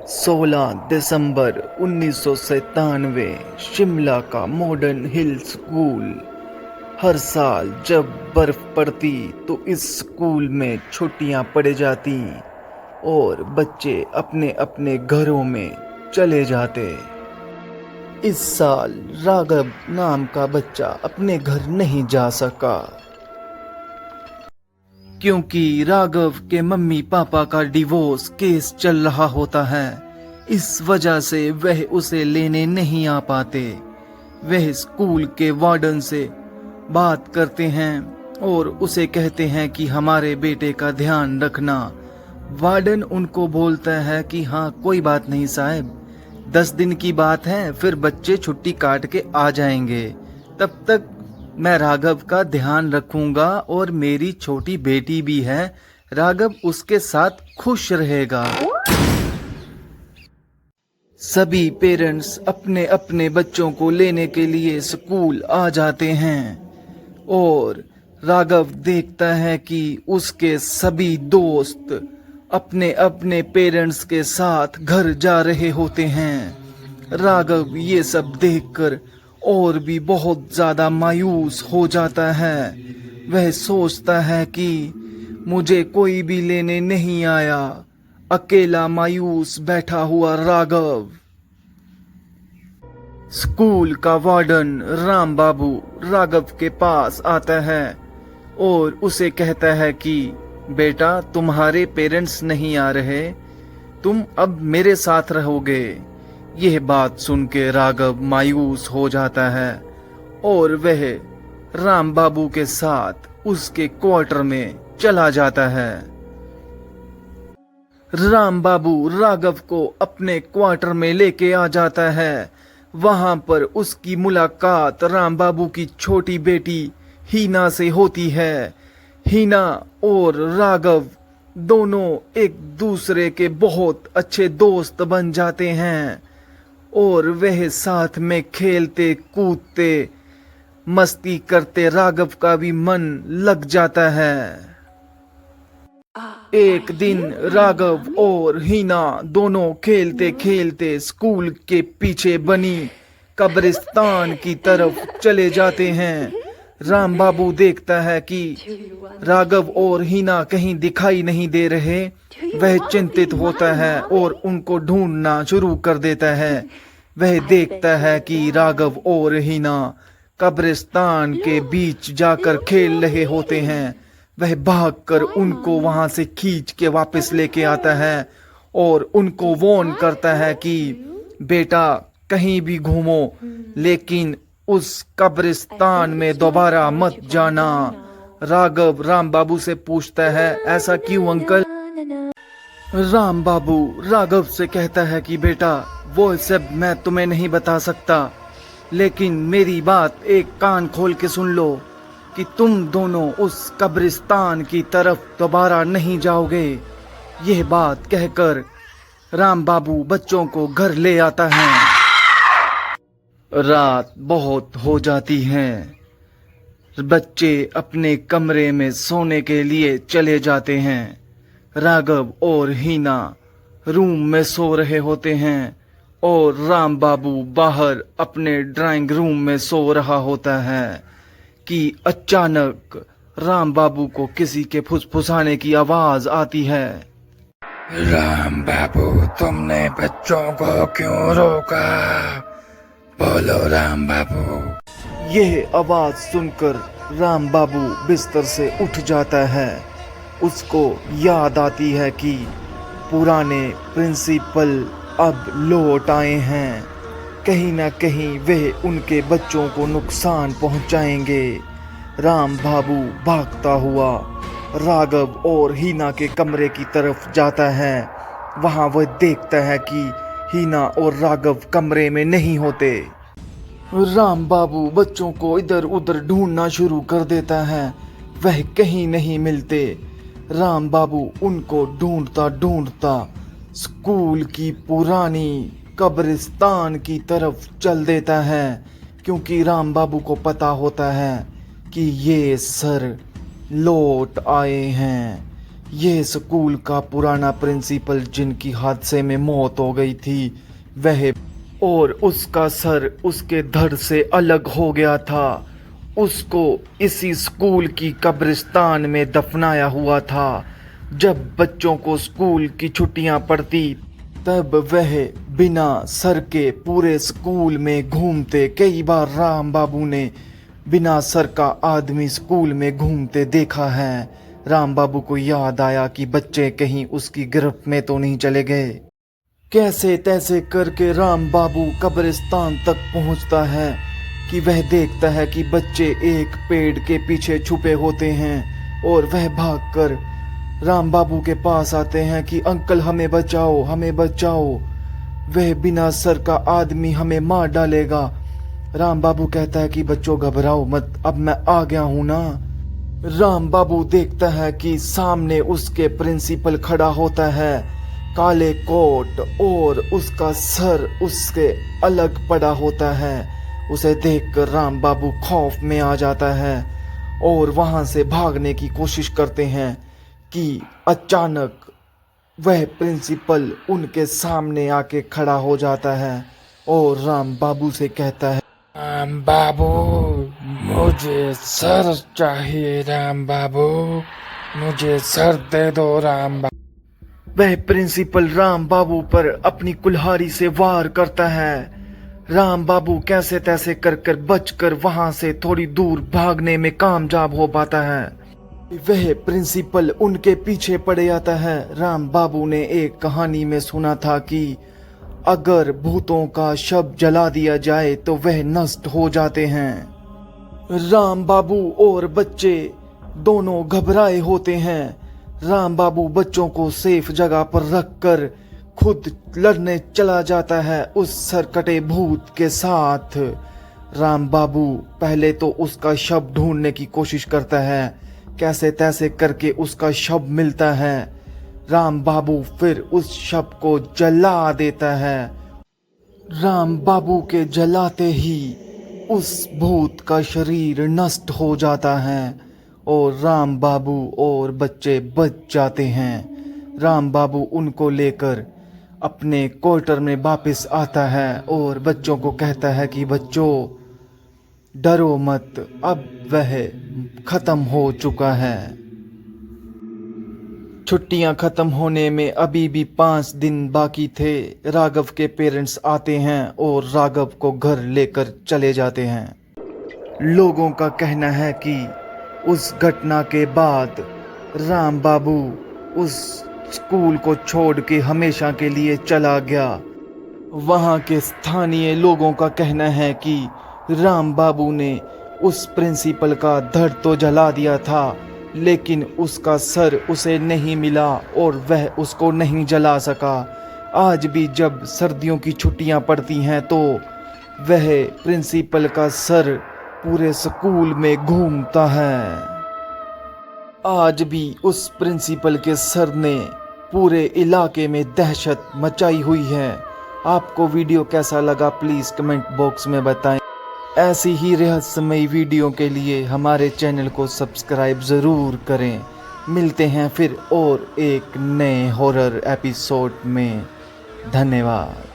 16 दिसंबर 1997 शिमला का मॉडर्न हिल स्कूल। हर साल जब बर्फ पड़ती तो इस स्कूल में छुट्टियां पड़ जाती और बच्चे अपने अपने घरों में चले जाते। इस साल राघव नाम का बच्चा अपने घर नहीं जा सका क्योंकि राघव के मम्मी पापा का डिवोर्स केस चल रहा होता है। इस वजह से वह उसे लेने नहीं आ पाते। वह स्कूल के वार्डन से बात करते हैं और उसे कहते हैं कि हमारे बेटे का ध्यान रखना। वार्डन उनको बोलता है कि हाँ कोई बात नहीं साहब, 10 दिन की बात है, फिर बच्चे छुट्टी काट के आ जाएंगे। तब तक मैं राघव का ध्यान रखूंगा और मेरी छोटी बेटी भी है, राघव उसके साथ खुश रहेगा। सभी पेरेंट्स अपने अपने बच्चों को लेने के लिए स्कूल आ जाते हैं और राघव देखता है कि उसके सभी दोस्त अपने अपने पेरेंट्स के साथ घर जा रहे होते हैं। राघव ये सब देखकर और भी बहुत ज्यादा मायूस हो जाता है। वह सोचता है कि मुझे कोई भी लेने नहीं आया। अकेला मायूस बैठा हुआ राघव। स्कूल का वार्डन राम बाबू राघव के पास आता है और उसे कहता है कि बेटा तुम्हारे पेरेंट्स नहीं आ रहे, तुम अब मेरे साथ रहोगे। यह बात सुन के राघव मायूस हो जाता है और वह राम बाबू के साथ उसके क्वार्टर में चला जाता है। राम बाबू राघव को अपने क्वार्टर में लेके आ जाता है। वहां पर उसकी मुलाकात राम बाबू की छोटी बेटी हीना से होती है। हीना और राघव दोनों एक दूसरे के बहुत अच्छे दोस्त बन जाते हैं और वह साथ में खेलते कूदते मस्ती करते राघव का भी मन लग जाता है। एक दिन राघव और हीना दोनों खेलते खेलते स्कूल के पीछे बनी कब्रिस्तान की तरफ चले जाते हैं। राम बाबू देखता है कि राघव और हीना कहीं दिखाई नहीं दे रहे। वह चिंतित होता है और उनको ढूंढना शुरू कर देता है। वह देखता है कि राघव और हीना कब्रिस्तान के बीच जाकर खेल रहे होते हैं। वह भागकर उनको वहां से खींच के वापस लेके आता है और उनको वार्न करता है कि बेटा कहीं भी घूमो लेकिन उस कब्रिस्तान में दोबारा मत जाना। राघव राम बाबू से पूछता है ऐसा क्यों अंकल? राम बाबू राघव से कहता है कि बेटा वो सब मैं तुम्हें नहीं बता सकता, लेकिन मेरी बात एक कान खोल के सुन लो कि तुम दोनों उस कब्रिस्तान की तरफ दोबारा नहीं जाओगे। यह बात कहकर राम बाबू बच्चों को घर ले आता है। रात बहुत हो जाती है। बच्चे अपने कमरे में सोने के लिए चले जाते हैं। राघव और हीना रूम में सो रहे होते हैं और राम बाबू बाहर अपने ड्राइंग रूम में सो रहा होता है कि अचानक राम बाबू को किसी के फुसफुसाने की आवाज आती है। राम बाबू तुमने बच्चों को क्यों रोका? बोलो राम बाबू। यह आवाज सुनकर राम बाबू बिस्तर से उठ जाता है। उसको याद आती है कि पुराने प्रिंसिपल अब लौट आए हैं। कहीं ना कहीं वह उनके बच्चों को नुकसान पहुंचाएंगे। राम बाबू भागता हुआ राघव और हीना के कमरे की तरफ जाता है। वहां वह देखता है कि हीना और राघव कमरे में नहीं होते। राम बाबू बच्चों को इधर उधर ढूंढना शुरू कर देता है। वह कहीं नहीं मिलते। राम बाबू उनको ढूंढता ढूंढता स्कूल की पुरानी कब्रिस्तान की तरफ चल देता है, क्योंकि राम बाबू को पता होता है कि ये सर लौट आए हैं। ये स्कूल का पुराना प्रिंसिपल जिनकी हादसे में मौत हो गई थी वह, और उसका सर उसके धड़ से अलग हो गया था। उसको इसी स्कूल की कब्रिस्तान में दफनाया हुआ था। जब बच्चों को स्कूल की छुट्टियां पड़ती तब वह बिना सर के पूरे स्कूल में घूमते। कई बार राम बाबू ने बिना सर का आदमी स्कूल में घूमते देखा है। राम बाबू को याद आया कि बच्चे कहीं उसकी गिरफ्त में तो नहीं चले गए। कैसे तैसे करके राम बाबू कब्रिस्तान तक पहुंचता है कि वह देखता है कि बच्चे एक पेड़ के पीछे छुपे होते हैं और वह भागकर राम बाबू के पास आते हैं कि अंकल हमें बचाओ, हमें बचाओ, वह बिना सर का आदमी हमें मार डालेगा। राम बाबू कहता है कि बच्चों घबराओ मत, अब मैं आ गया हूं ना। राम बाबू देखता है कि सामने उसके प्रिंसिपल खड़ा होता है, काले कोट और उसका सर उसके अलग पड़ा होता है। उसे देखकर राम बाबू खौफ में आ जाता है और वहां से भागने की कोशिश करते हैं कि अचानक वह प्रिंसिपल उनके सामने आके खड़ा हो जाता है और राम बाबू से कहता है, राम बाबू मुझे सर चाहिए, राम बाबू मुझे सर दे दो, राम बाबू। वह प्रिंसिपल राम बाबू पर अपनी कुल्हाड़ी से वार करता है। राम बाबू कैसे तैसे कर बचकर वहां से थोड़ी दूर भागने में कामयाब हो पाता है। वह प्रिंसिपल उनके पीछे पड़ जाता है। राम बाबू ने एक कहानी में सुना था कि अगर भूतों का शव जला दिया जाए तो वह नष्ट हो जाते हैं। राम बाबू और बच्चे दोनों घबराए होते हैं। राम बाबू बच्चों को सेफ जगह पर रखकर खुद लड़ने चला जाता है उस सरकटे भूत के साथ। राम बाबू पहले तो उसका शव ढूंढने की कोशिश करता है, कैसे तैसे करके उसका शव मिलता है। राम बाबू फिर उस शव को जला देता है। राम बाबू के जलाते ही उस भूत का शरीर नष्ट हो जाता है और राम बाबू और बच्चे बच जाते हैं। राम बाबू उनको लेकर अपने क्वार्टर में वापस आता है और बच्चों को कहता है कि बच्चों डरो मत, अब वह खत्म हो चुका है। छुट्टियां खत्म होने में अभी भी 5 दिन बाकी थे। राघव के पेरेंट्स आते हैं और राघव को घर लेकर चले जाते हैं। लोगों का कहना है कि उस घटना के बाद राम बाबू उस स्कूल को छोड़ के हमेशा के लिए चला गया। वहाँ के स्थानीय लोगों का कहना है कि राम बाबू ने उस प्रिंसिपल का धड़ तो जला दिया था, लेकिन उसका सर उसे नहीं मिला और वह उसको नहीं जला सका। आज भी जब सर्दियों की छुट्टियां पड़ती हैं तो वह प्रिंसिपल का सर पूरे स्कूल में घूमता है। आज भी उस प्रिंसिपल के सर ने पूरे इलाके में दहशत मचाई हुई है। आपको वीडियो कैसा लगा प्लीज़ कमेंट बॉक्स में बताएं। ऐसी ही रहस्यमयी वीडियो के लिए हमारे चैनल को सब्सक्राइब ज़रूर करें। मिलते हैं फिर और एक नए हॉरर एपिसोड में। धन्यवाद।